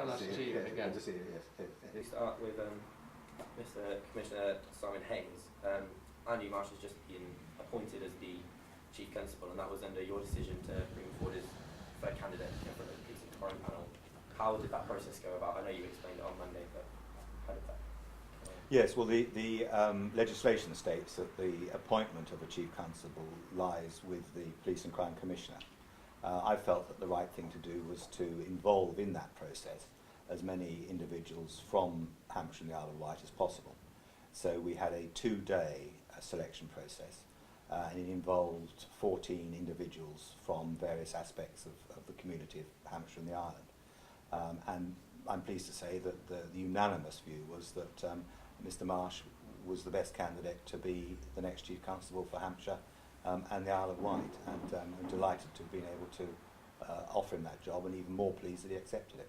nice to see you again. Good to see you, yes. We start with Mr. Commissioner Simon Hayes. Andy Marsh has just been appointed as the Chief Constable, and that was under your decision to bring forward as third candidate in front of the Police and Crime Panel. How did that process go about? I know you explained it on Monday, but how did that go? Yes, well, the legislation states that the appointment of a Chief Constable lies with the Police and Crime Commissioner. I felt that the right thing to do was to involve in that process as many individuals from Hampshire and the Isle of Wight as possible. So we had a 2-day selection process, and it involved 14 individuals from various aspects of the community of Hampshire and the island. And I'm pleased to say that the unanimous view was that Mr. Marsh was the best candidate to be the next Chief Constable for Hampshire and the Isle of Wight, and I'm delighted to have been able to offer him that job, and even more pleased that he accepted it.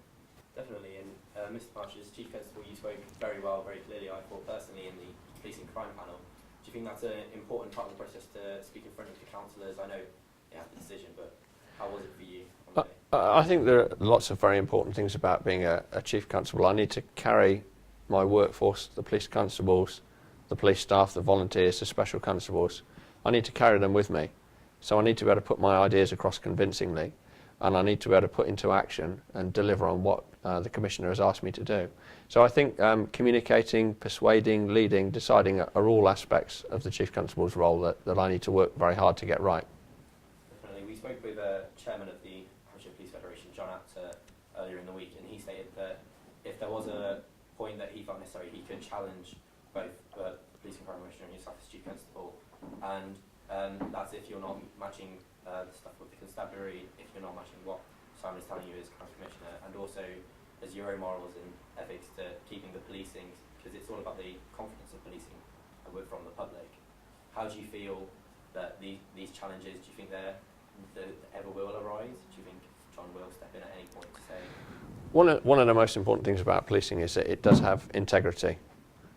Definitely, and Mr. Marsh, as Chief Constable, you spoke very well, very clearly, I thought personally, in the Police and Crime Panel. Do you think that's an important part of the process to speak in front of the councillors? I know you have the decision, but how was it for you? I think there are lots of very important things about being a Chief Constable. I need to carry my workforce, the police constables, the police staff, the volunteers, the special constables. I need to carry them with me. So I need to be able to put my ideas across convincingly, and I need to be able to put into action and deliver on what the Commissioner has asked me to do. So I think communicating, persuading, leading, deciding are all aspects of the Chief Constable's role that I need to work very hard to get right. Definitely. We spoke with Chairman of the Hampshire Police Federation, John Apter, earlier in the week, and he stated that if there was a point that he felt necessary, he could challenge both the Police and Crime Commissioner and yourself as Chief Constable, and that's if you're not matching the stuff with the constabulary, if you're not matching what Simon is telling you as Crime Commissioner, and also as your own morals and ethics to keeping the policing, because it's all about the confidence of policing from the public. How do you feel that these challenges, do you think they ever will arise? Do you think John will step in at any point to say? One of the most important things about policing is that it does have integrity.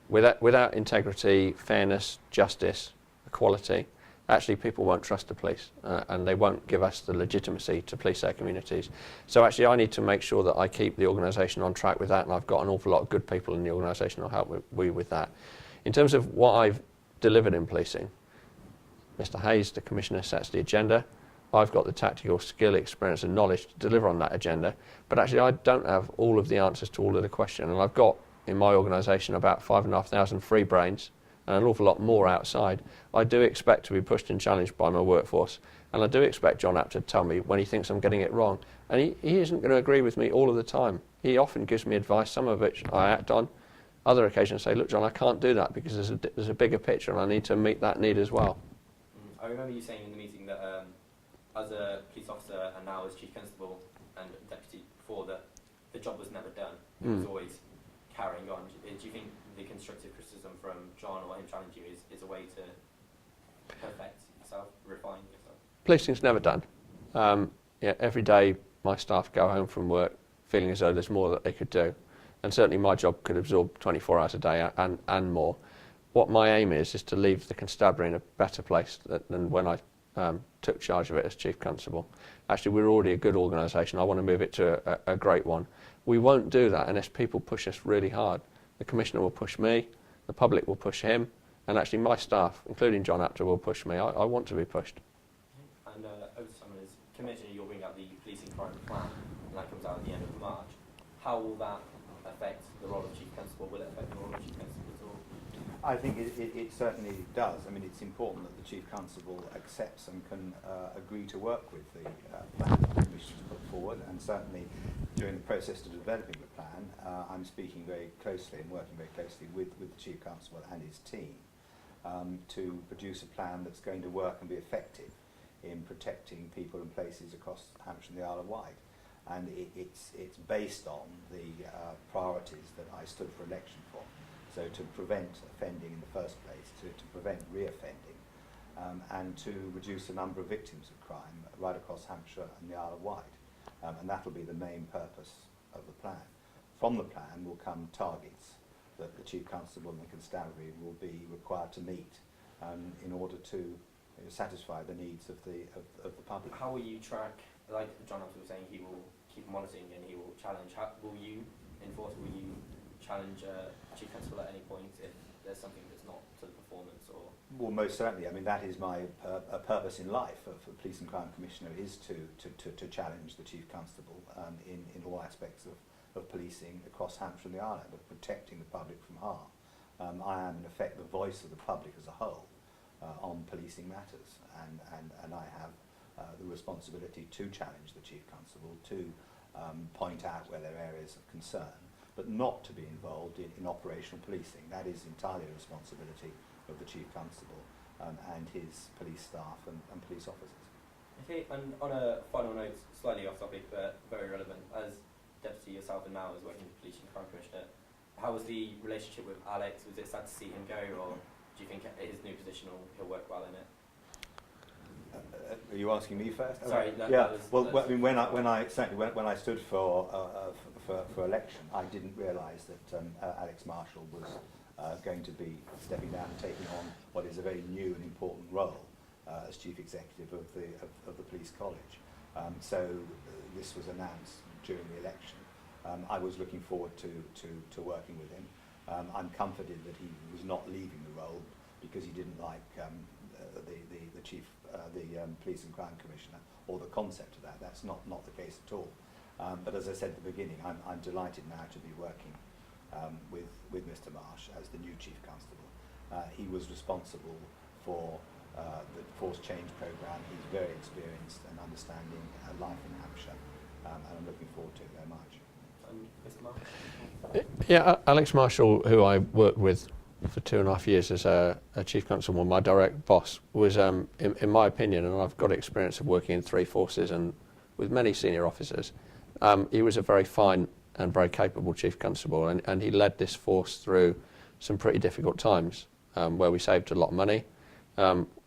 Without integrity, fairness, justice, equality, actually people won't trust the police and they won't give us the legitimacy to police their communities. So actually I need to make sure that I keep the organisation on track with that, and I've got an awful lot of good people in the organisation who'll help me with that. In terms of what I've delivered in policing, Mr. Hayes, the Commissioner, sets the agenda. I've got the tactical skill, experience and knowledge to deliver on that agenda, but actually I don't have all of the answers to all of the questions, and I've got in my organisation about 5,500 free brains and an awful lot more outside. I do expect to be pushed and challenged by my workforce, and I do expect John Apter to tell me when he thinks I'm getting it wrong, and he isn't going to agree with me all of the time. He often gives me advice, some of which I act on. Other occasions say, look John, I can't do that because there's a bigger picture and I need to meet that need as well. I remember you saying in the meeting that as a police officer and now as Chief Constable and Deputy before, that the job was never done. It was always carrying on. Do you think the constructive criticism from John or him challenging you is a way to perfect yourself, refine yourself? Policing's never done. Every day my staff go home from work feeling as though there's more that they could do, and certainly my job could absorb 24 hours a day and more. What my aim is to leave the constabulary in a better place than when I took charge of it as Chief Constable. Actually, we're already a good organisation. I want to move it to a great one. We won't do that unless people push us really hard. The Commissioner will push me, the public will push him, and actually my staff, including John Apter, will push me. I want to be pushed. And over to someone as Commissioner, you'll bring out the Policing Crime Plan, and that comes out at the end of March. How will that affect the role of Chief Constable? Will it affect the role of Chief Constable at all? I think it certainly does. I mean, it's important that the Chief Constable accepts and can agree to work with the plan that the Commission has put forward, and certainly during the process of developing the plan, I'm speaking very closely and working very closely with the Chief Constable and his team to produce a plan that's going to work and be effective in protecting people and places across Hampshire and the Isle of Wight. And it's based on the priorities that I stood for election for. So to prevent offending in the first place, to prevent re-offending, and to reduce the number of victims of crime right across Hampshire and the Isle of Wight. And that'll be the main purpose of the plan. From the plan will come targets that the Chief Constable and the Constabulary will be required to meet in order to satisfy the needs of the public. How will you track, like John Apter was saying, he will keep monitoring and he will challenge, will you enforce, will you challenge Chief Constable at any point if there's something that's not to the performance? Or Well, most certainly. I mean, that is my purpose in life for Police and Crime Commissioner, is to challenge the Chief Constable in all aspects of policing across Hampshire and the Island, of protecting the public from harm. I am, in effect, the voice of the public as a whole on policing matters, and I have the responsibility to challenge the Chief Constable, to point out where there are areas of concern, but not to be involved in operational policing. That is entirely a responsibility of the Chief Constable and his police staff and police officers. okay, and on a final note, slightly off topic but very relevant, as Deputy yourself and now as working with Police and Crime Commissioner, how was the relationship with Alex? Was it sad to see him go, or do you think his new position he'll work well in it? Are you asking me first? Sorry, no, yeah. that was, Well, I mean, when I stood for election, I didn't realise that Alex Marshall was going to be stepping down and taking on what is a very new and important role as Chief Executive of the Police College. So this was announced during the election. I was looking forward to working with him. I'm comforted that he was not leaving the role because he didn't like the Chief, Police and Crime Commissioner, or the concept of that. That's not the case at all. But as I said at the beginning, I'm delighted now to be working with Mr. Marsh as the new Chief Constable. He was responsible for the Force Change programme. He's very experienced and understanding life in Hampshire, and I'm looking forward to it very much. Mr. Marsh? Yeah, Alex Marshall, who I worked with for 2.5 years as a Chief Constable, my direct boss, was, in my opinion, and I've got experience of working in 3 forces and with many senior officers, he was a very fine and very capable Chief Constable, and he led this force through some pretty difficult times where we saved a lot of money.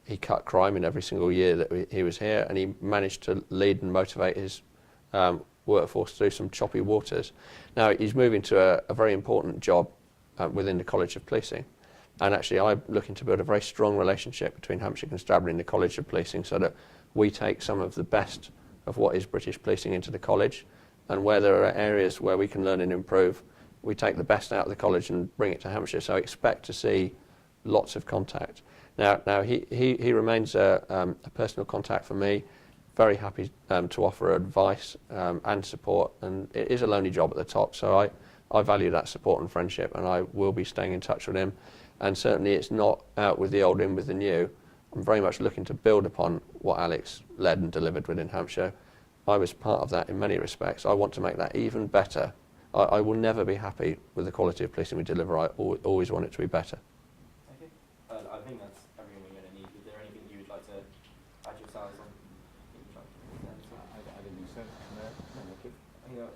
He cut crime in every single year that he was here, and he managed to lead and motivate his workforce through some choppy waters. Now he's moving to a very important job within the College of Policing, and actually I'm looking to build a very strong relationship between Hampshire Constabulary and the College of Policing, so that we take some of the best of what is British policing into the college, and where there are areas where we can learn and improve, we take the best out of the college and bring it to Hampshire. So I expect to see lots of contact. Now he remains a personal contact for me. Very happy to offer advice and support, and it is a lonely job at the top, so I value that support and friendship, and I will be staying in touch with him. And certainly it's not out with the old, in with the new. I'm very much looking to build upon what Alex led and delivered within Hampshire. I was part of that in many respects. I want to make that even better. I will never be happy with the quality of policing we deliver. I always want it to be better. Okay. I think that's everything we're going to need. Is there anything you would like to add yourselves on? I didn't think so. No, thank you. I think